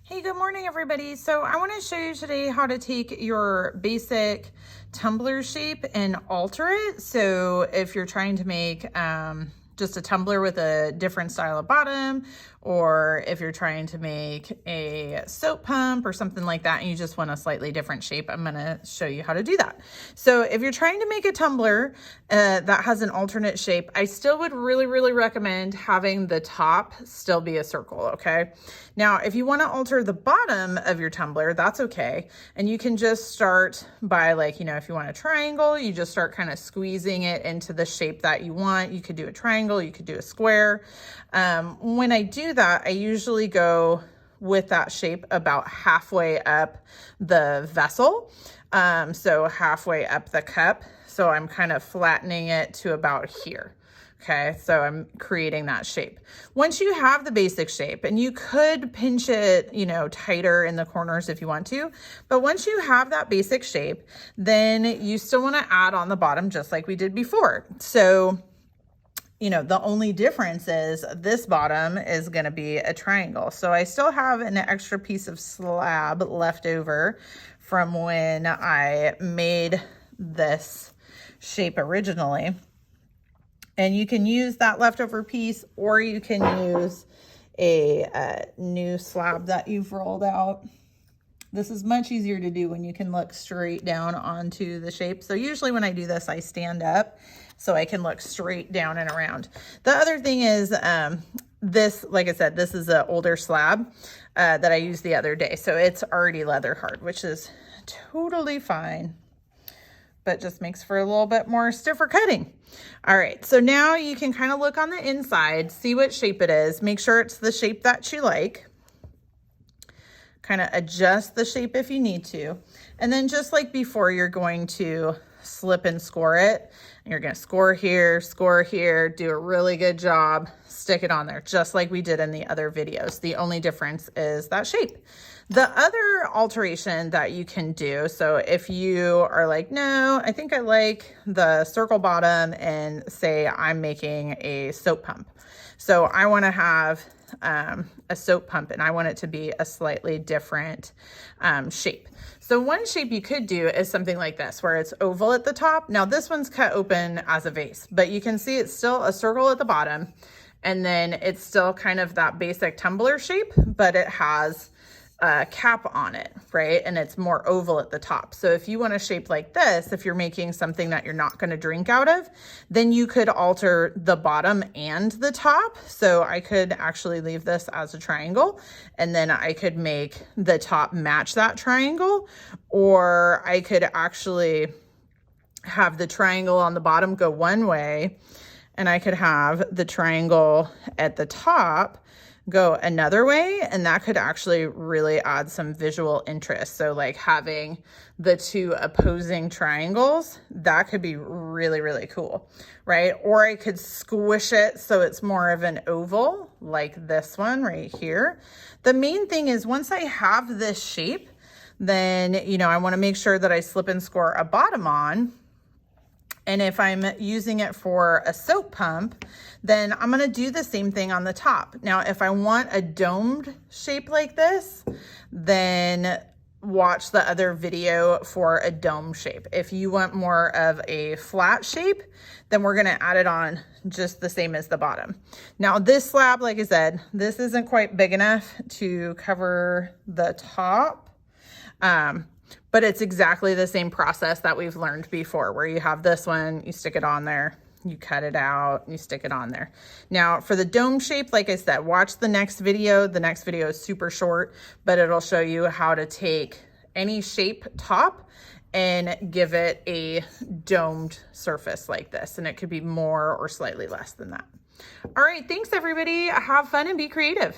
Hey, good morning, everybody. So I want to show you today how to take your basic tumbler shape and alter it. So if you're trying to make just a tumbler with a different style of bottom, or if you're trying to make a soap pump or something like that, and you just want a slightly different shape, I'm going to show you how to do that. So if you're trying to make a tumbler that has an alternate shape, I still would really recommend having the top still be a circle, okay? Now, if you want to alter the bottom of your tumbler, that's okay. And you can just start by if you want a triangle, you just start kind of squeezing it into the shape that you want. You could do a triangle, you could do a square. When I do that, I usually go with that shape about halfway up the vessel. So halfway up the cup. So I'm kind of flattening it to about here. Okay, so I'm creating that shape. Once you have the basic shape, and you could pinch it, tighter in the corners if you want to, but once you have that basic shape, then you still want to add on the bottom just like we did before. So, the only difference is this bottom is going to be a triangle. So I still have an extra piece of slab left over from when I made this shape originally. And you can use that leftover piece, or you can use a new slab that you've rolled out. This is much easier to do when you can look straight down onto the shape. So usually when I do this, I stand up so I can look straight down and around. The other thing is this, like I said, this is an older slab that I used the other day. So it's already leather hard, which is totally fine, but just makes for a little bit more stiffer cutting. All right, so now you can kind of look on the inside, see what shape it is, make sure it's the shape that you like. Kind of adjust the shape if you need to. And then just like before, you're going to slip and score it. And you're gonna score here, do a really good job, stick it on there, just like we did in the other videos. The only difference is that shape. The other alteration that you can do, so if you are like, no, I think I like the circle bottom, and say I'm making a soap pump. So I want to have a soap pump, and I want it to be a slightly different shape. So one shape you could do is something like this, where it's oval at the top. Now this one's cut open as a vase, but you can see it's still a circle at the bottom, and then it's still kind of that basic tumbler shape, but it has a cap on it, right? And it's more oval at the top. So if you want a shape like this, if you're making something that you're not going to drink out of, then you could alter the bottom and the top. So I could actually leave this as a triangle, and then I could make the top match that triangle, or I could actually have the triangle on the bottom go one way, and I could have the triangle at the top go another way, and that could actually really add some visual interest. So like having the two opposing triangles, that could be really cool, right? Or I could squish it so it's more of an oval, like this one right here. The main thing is, once I have this shape, then I want to make sure that I slip and score a bottom on. And if I'm using it for a soap pump, then I'm going to do the same thing on the top. Now, if I want a domed shape like this, then watch the other video for a dome shape. If you want more of a flat shape, then we're going to add it on just the same as the bottom. Now, this slab, like I said, this isn't quite big enough to cover the top. But it's exactly the same process that we've learned before, where you have this one, you stick it on there, you cut it out, you stick it on there. Now for the dome shape, like I said, watch the next video. The next video is super short, but it'll show you how to take any shape top and give it a domed surface like this. And it could be more or slightly less than that. All right, thanks everybody. Have fun and be creative.